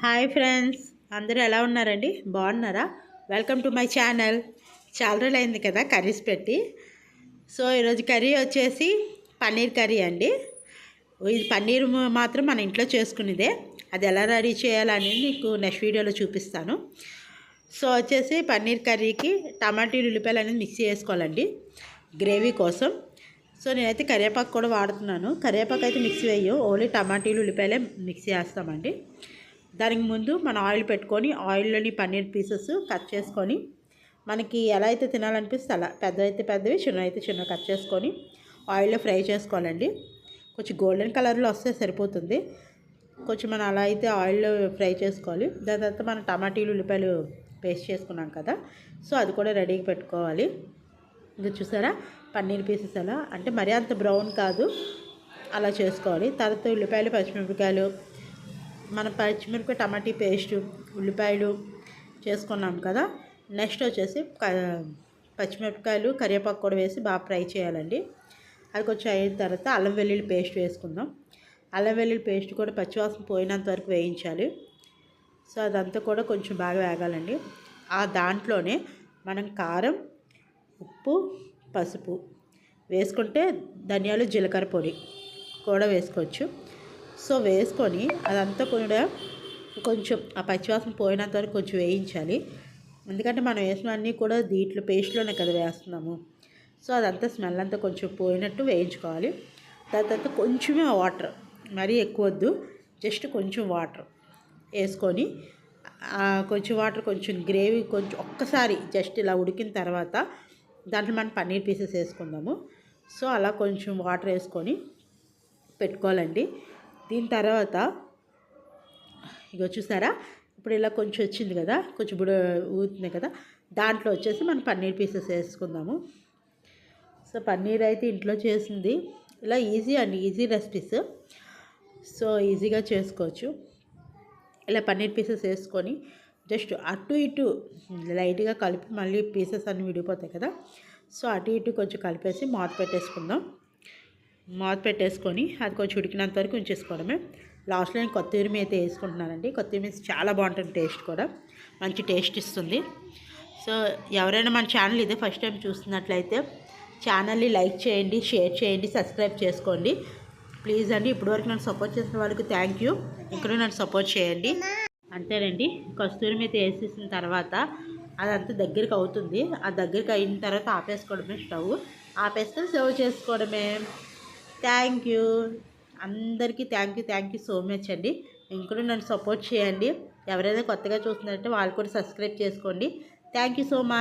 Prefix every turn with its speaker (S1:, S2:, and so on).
S1: Hi friends, అందరూ ఎలా ఉన్నారండి? బాగున్నారా? Welcome to my channel. చాలా రోజులు అయింది కదా కర్రీస్ పెట్టి. సో ఈరోజు కర్రీ వచ్చేసి పన్నీర్ కర్రీ అండి. ఇది పన్నీర్ మాత్రం మన ఇంట్లో చేసుకునేదే. అది ఎలా రెడీ చేయాలని మీకు నెక్స్ట్ వీడియోలో చూపిస్తాను. సో వచ్చేసి పన్నీర్ కర్రీకి టమాటీలు ఉల్లిపాయలు అనేది మిక్సీ చేసుకోవాలండి గ్రేవీ కోసం. సో నేనైతే కరివేపాకు కూడా వాడుతున్నాను. కరివేపాకు అయితే మిక్సీ వేయం, ఓన్లీ టమాటీలు ఉల్లిపాయలే మిక్సీ వేస్తామండి. దానికి ముందు మనం ఆయిల్ పెట్టుకొని ఆయిల్లోని పన్నీర్ పీసెస్ కట్ చేసుకొని మనకి ఎలా అయితే తినాలనిపిస్తే అలా, పెద్ద అయితే పెద్దవి, చిన్న అయితే చిన్న కట్ చేసుకొని ఆయిల్లో ఫ్రై చేసుకోవాలండి. కొంచెం గోల్డెన్ కలర్లో వస్తే సరిపోతుంది. కొంచెం మనం అలా అయితే ఆయిల్లో ఫ్రై చేసుకోవాలి. దాని తర్వాత మనం టమాటీలు ఉల్లిపాయలు పేస్ట్ చేసుకున్నాం కదా, సో అది కూడా రెడీగా పెట్టుకోవాలి. ఇంకా చూసారా పన్నీర్ పీసెస్ అలా అంటే మరీ అంత బ్రౌన్ కాదు, అలా చేసుకోవాలి. తర్వాత ఉల్లిపాయలు పచ్చిమిరపకాయలు, మన పచ్చిమిరపకాయ టమాటీ పేస్టు ఉల్లిపాయలు చేసుకున్నాం కదా. నెక్స్ట్ వచ్చేసి పచ్చిమిరపకాయలు కరివేపాకు కూడా వేసి బాగా ఫ్రై చేయాలండి. అది కొంచెం అయిన తర్వాత అల్లం వెల్లుల్లి పేస్ట్ వేసుకుందాం. అల్లం వెల్లుల్లి పేస్ట్ కూడా పచ్చివాసన పోయినంత వరకు వేయించాలి. సో అదంతా కూడా కొంచెం బాగా వేగాలండి. ఆ దాంట్లోనే మనం కారం, ఉప్పు, పసుపు వేసుకుంటే ధనియాలు జీలకర్ర పొడి కూడా వేసుకోవచ్చు. సో వేసుకొని అదంతా కూడా కొంచెం ఆ పచ్చివాసన పోయినంత వరకు కొంచెం వేయించాలి. ఎందుకంటే మనం వేసినవన్నీ కూడా దీంట్లో పేస్ట్లోనే కదా వేస్తున్నాము. సో అదంతా స్మెల్ అంతా కొంచెం పోయినట్టు వేయించుకోవాలి. దాని తర్వాత కొంచెమే వాటర్, మరీ ఎక్కువ వద్దు, జస్ట్ కొంచెం వాటర్ వేసుకొని కొంచెం వాటర్, కొంచెం గ్రేవీ కొంచెం ఒక్కసారి జస్ట్ ఇలా ఉడికిన తర్వాత దాంట్లో మనం పన్నీర్ పీసెస్ వేసుకుందాము. సో అలా కొంచెం వాటర్ వేసుకొని పెట్టుకోవాలండి. దీని తర్వాత ఇక చూసారా ఇప్పుడు ఇలా కొంచెం వచ్చింది కదా, కొంచెం ఊతుంది కదా, దాంట్లో వచ్చేసి మనం పన్నీర్ పీసెస్ వేసుకుందాము. సో పన్నీర్ అయితే ఇంట్లో చేసింది, ఇలా ఈజీ అండి, ఈజీ రెసిపీస్. సో ఈజీగా చేసుకోవచ్చు. ఇలా పన్నీర్ పీసెస్ వేసుకొని జస్ట్ అటు ఇటు లైట్గా కలిపి, మళ్ళీ పీసెస్ అన్నీ విడిపోతాయి కదా, సో అటు ఇటు కొంచెం కలిపేసి మూత పెట్టేసుకొని అది కొంచెం ఉడికినంత వరకు ఉంచేసుకోవడమే. లాస్ట్లో నేను కొత్తిమీర అయితే వేసుకుంటున్నానండి. కొత్తిమీర చాలా బాగుంటుంది, టేస్ట్ కూడా మంచి టేస్ట్ ఇస్తుంది. సో ఎవరైనా మన ఛానల్ ఇదే ఫస్ట్ టైం చూస్తున్నట్లయితే ఛానల్ని లైక్ చేయండి, షేర్ చేయండి, సబ్స్క్రైబ్ చేసుకోండి ప్లీజ్ అండి. ఇప్పటివరకు నన్ను సపోర్ట్ చేసిన వాళ్ళకి థ్యాంక్ యూ. ఇక్కడ నన్ను సపోర్ట్ చేయండి. అంతేనండి. కస్తూరి మీద వేసేసిన తర్వాత అదంతా దగ్గరికి అవుతుంది. ఆ దగ్గరికి అయిన తర్వాత ఆపేసుకోవడమే, స్టవ్ ఆపేస్తే సర్వ్ చేసుకోవడమే. థ్యాంక్ యూ అందరికీ, థ్యాంక్ యూ సో మచ్ అండి. ఇంకొకటి నన్ను సపోర్ట్ చేయండి. ఎవరైనా కొత్తగా చూస్తున్నారంటే వాళ్ళు కూడా సబ్స్క్రైబ్ చేసుకోండి. Thank you so much.